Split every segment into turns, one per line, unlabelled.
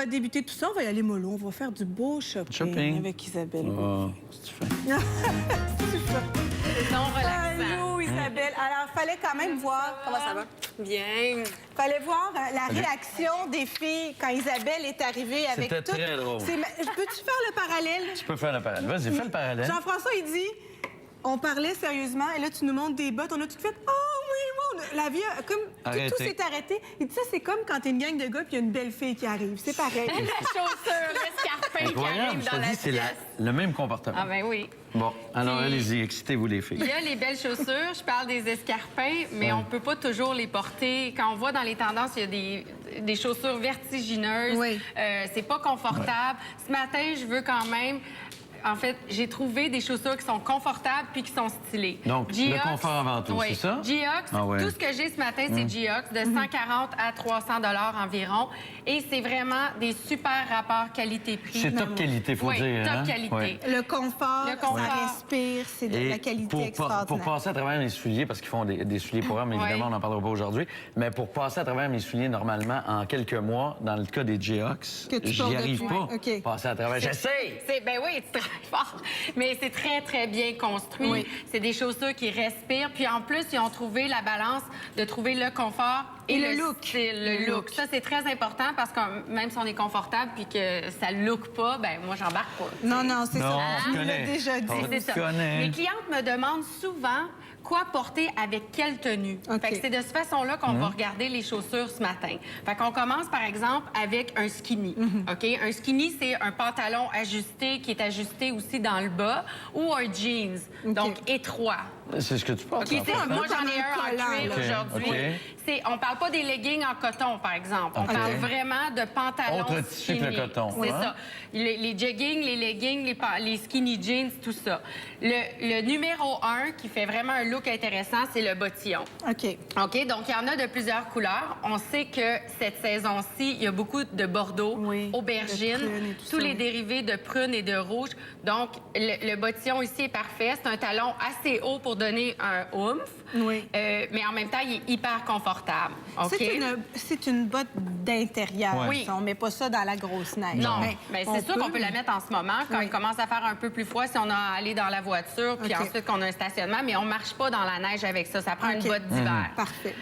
débuter tout ça, on va y aller mollo. On va faire du beau shopping. Avec Isabelle.
Oh, c'est fin.
Non, relaxant.
Allô, Isabelle. Alors, il fallait quand même voir... Comment ça va?
Bien.
Fallait voir la réaction des filles quand Isabelle est arrivée avec tout.
C'était très drôle.
Peux-tu faire le parallèle?
Tu peux faire le parallèle. Vas-y, fais le parallèle.
Jean-François, il dit, on parlait sérieusement, et là, tu nous montres des bottes. On a tout fait, oh oui, la vie, comme tout s'est arrêté. Il dit, ça, c'est comme quand t'es une gang de gars, puis il y a une belle fille qui arrive. C'est pareil.
Les chaussures, l'escarpin qui arrive dans la
c'est
pièce.
le même comportement.
Ah ben oui.
Bon, alors allez-y, excitez-vous les filles.
Il y a les belles chaussures, je parle des escarpins, mais on peut pas toujours les porter. Quand on voit dans les tendances, il y a des chaussures vertigineuses.
Oui.
C'est pas confortable. Ce matin, je veux quand même... En fait, j'ai trouvé des chaussures qui sont confortables puis qui sont stylées.
Donc, le confort avant tout, c'est ça?
Geox, tout ce que j'ai ce matin, c'est Geox, de 140 à 300 $ environ. Et c'est vraiment des super rapports qualité-prix.
C'est top qualité, il faut dire.
Top qualité.
Ouais.
Le confort, ça respire, c'est de la qualité extraordinaire.
Pour passer à travers mes souliers, parce qu'ils font des souliers pour hommes, évidemment, on n'en parlera pas aujourd'hui, mais pour passer à travers mes souliers, normalement, en quelques mois, dans le cas des Geox, j'y arrive pas. Passer à travers. J'essaie!
Ben oui, c'est très fort. Mais c'est très, très bien construit. Oui. C'est des chaussures qui respirent. Puis en plus, ils ont trouvé la balance de trouver le confort et le look. Style, le look. Ça, c'est très important parce que même si on est confortable puis que ça ne look pas, ben moi, j'embarque pas.
Non, c'est ça.
On te connaît.
Déjà dit.
C'est ça. Les clientes me demandent souvent quoi porter avec quelle tenue. Fait que c'est de cette façon-là qu'on va regarder les chaussures ce matin. Fait qu'on commence, par exemple, avec un skinny. OK? Un skinny, c'est un pantalon ajusté qui est ajusté aussi dans le bas ou un jeans, donc étroit.
C'est ce que tu portes.
Moi, j'en ai un en cuir aujourd'hui. On parle pas des leggings en coton, par exemple. On parle vraiment de pantalons
autre tissu que le coton.
C'est ça. Les joggings, les leggings, les skinny jeans, tout ça. Le numéro 1 qui fait vraiment un look intéressant, c'est le bottillon. OK, donc il y en a de plusieurs couleurs. On sait que cette saison-ci, il y a beaucoup de bordeaux, aubergines, tous les dérivés de prunes et de rouge. Donc, le bottillon ici est parfait. C'est un talon assez haut pour donner un oomph. Mais en même temps, il est hyper confortable.
C'est une botte d'intérieur. On met pas ça dans la grosse neige.
Non, mais c'est sûr qu'on peut la mettre en ce moment quand il commence à faire un peu plus froid si on a à aller dans la voiture puis ensuite qu'on a un stationnement, mais on marche pas dans la neige avec ça. Ça prend une botte d'hiver.
Parfait.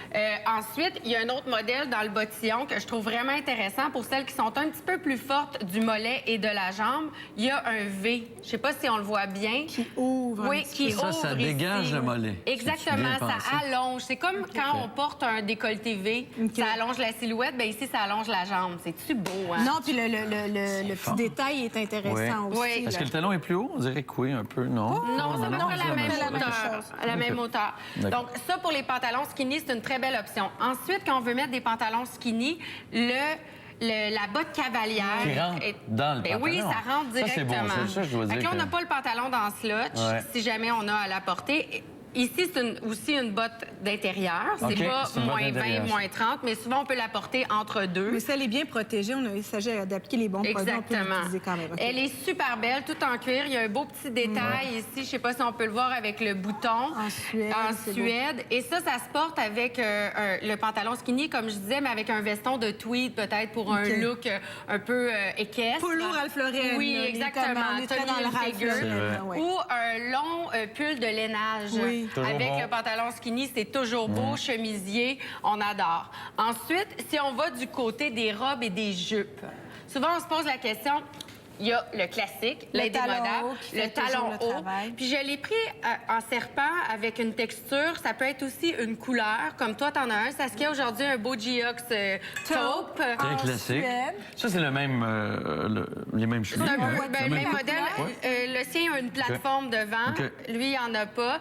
Ensuite, il y a un autre modèle dans le bottillon que je trouve vraiment intéressant pour celles qui sont un petit peu plus fortes du mollet et de la jambe. Il y a un V. Je sais pas si on le voit bien.
Qui ouvre.
Qui ouvre.
Ça dégage le mollet.
Exactement. Ça allonge. C'est comme quand on porte un décolleté V, ça allonge la silhouette. Bien ici, ça allonge la jambe. C'est-tu beau, hein?
Non, puis le petit détail est intéressant aussi.
Est-ce que le talon est plus haut? On dirait que oui, un peu, non?
Non, c'est à peu près la même hauteur. Donc, ça, pour les pantalons skinny, c'est une très belle option. Ensuite, quand on veut mettre des pantalons skinny, la botte cavalière...
Qui rentre dans le pantalon.
Oui, ça rentre directement.
Ça, c'est beau. Ça, je dois dire
là, on n'a pas le pantalon dans slotch, si jamais on a à la porter. Ici, c'est aussi une botte d'intérieur. C'est pas moins 20, moins 30, mais souvent, on peut la porter entre deux.
Mais ça, elle est bien protégée. Il s'agit d'appliquer les bons produits.
Exactement.
On peut quand même.
Elle est super belle, tout en cuir. Il y a un beau petit détail ici. Je sais pas si on peut le voir avec le bouton.
En Suède.
Et ça se porte avec le pantalon skinny, comme je disais, mais avec un veston de tweed, peut-être, pour un look un peu équestre.
Polo Ralph Lauren.
Oui, exactement.
On est très dans le Ralph Lauren.
Ou un long pull de lainage.
Oui.
Avec le pantalon skinny, c'est toujours beau, chemisier, on adore. Ensuite, si on va du côté des robes et des jupes, souvent on se pose la question, il y a le classique, l'indémodable, le talon haut. Puis je l'ai pris en serpent avec une texture. Ça peut être aussi une couleur, comme toi, t'en as un. Saskia, aujourd'hui, un beau Geox taupe.
Très classique. Ça, c'est le même, les mêmes cheveux.
Le même modèle. Le sien a une plateforme devant. Lui, il n'y en a pas.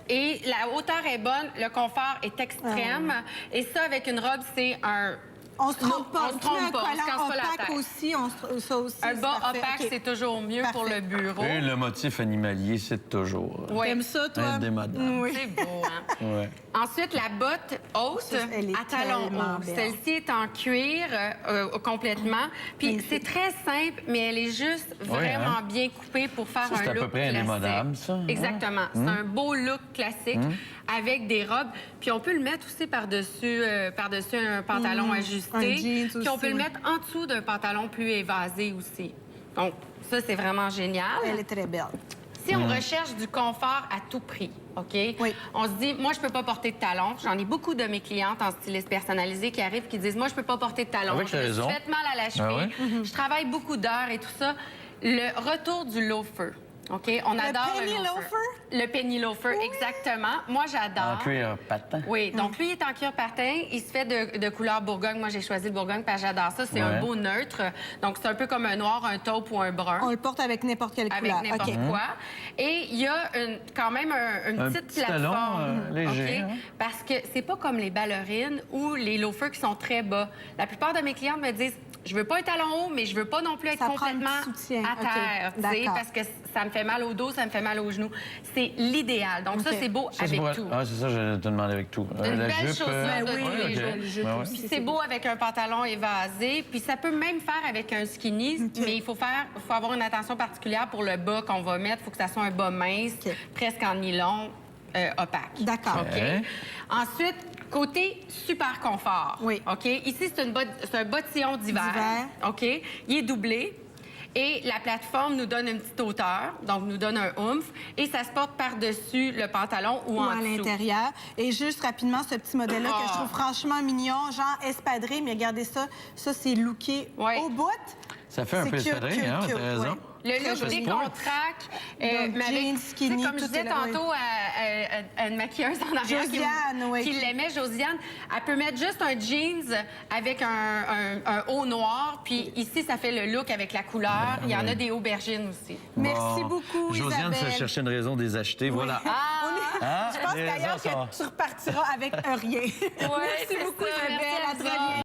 Et la hauteur est bonne, le confort est extrême. Et ça, avec une robe, c'est un...
On se trompe pas.
On se trompe pas. On se casse pas la
opaque
tête.
aussi, ça aussi.
Un bas opaque, c'est toujours mieux pour le bureau.
Et le motif animalier, c'est toujours...
T'aimes ça, toi?
Indémodable.
C'est beau, hein? Ensuite, la botte haute à talons hauts. Celle-ci est en cuir complètement. Puis c'est très simple, mais elle est juste vraiment bien coupée pour faire un look classique. C'est à peu près indémodable, ça. Exactement. C'est un beau look classique avec des robes. Puis on peut le mettre aussi par-dessus un pantalon ajusté. ajusté. Puis on peut le mettre en dessous d'un pantalon plus évasé aussi. Donc, ça, c'est vraiment génial.
Elle est très belle.
Si on recherche du confort à tout prix, OK?
Oui.
On se dit, moi, je peux pas porter de talons. J'en ai beaucoup de mes clientes en styliste personnalisé qui arrivent qui disent, moi, je peux pas porter de talons.
Avec raison.
Je fais mal à la cheville. Je travaille beaucoup d'heures et tout ça. Le retour du loafer. OK? On adore le
penny loafer?
Le penny loafer, exactement. Moi, j'adore.
En cuir patin.
Oui, donc lui, il est en cuir patin. Il se fait de couleur Bourgogne. Moi, j'ai choisi le Bourgogne parce que j'adore ça. C'est un beau neutre. Donc, c'est un peu comme un noir, un taupe ou un brun.
On le porte avec n'importe quelle couleur.
Avec n'importe quoi. Et il y a quand même une petite plateforme.
Léger.
Okay? Parce que c'est pas comme les ballerines ou les loafers qui sont très bas. La plupart de mes clientes me disent, je veux pas un talon haut, mais je veux pas non plus être complètement à terre. Parce que ça me fait mal au dos, ça me fait mal aux genoux. C'est l'idéal. Donc ça, c'est beau avec tout.
Ah, c'est ça, je te demandais avec tout.
Une
la
belle
jupe,
chaussure de tous les jours. Puis c'est beau avec un pantalon évasé. Puis ça peut même faire avec un skinny, mais il faut avoir une attention particulière pour le bas qu'on va mettre. Il faut que ça soit un bas mince, presque en nylon, opaque.
D'accord.
OK? Ensuite, côté super confort.
Oui.
OK? Ici, c'est un bottillon d'hiver. OK? Il est doublé. Et la plateforme nous donne une petite hauteur, donc nous donne un oomph. Et ça se porte par-dessus le pantalon ou en
à
dessous.
l'intérieur. Et juste rapidement, ce petit modèle-là que je trouve franchement mignon, genre espadrille, mais regardez ça. Ça, c'est looké au bout.
Ça fait un peu espadrille, hein? T'as raison.
Le look décontracte,
jeans, skinny,
comme je disais tantôt à une maquilleuse en arrière qui l'aimait, Josiane, elle peut mettre juste un jeans avec un haut noir, puis ici, ça fait le look avec la couleur. Il y en a des aubergines aussi.
Merci beaucoup,
Josiane,
Isabelle.
ça cherchait une raison de les acheter, voilà.
Je pense d'ailleurs que tu repartiras avec un rien.
Merci beaucoup,
Isabelle. À très bientôt.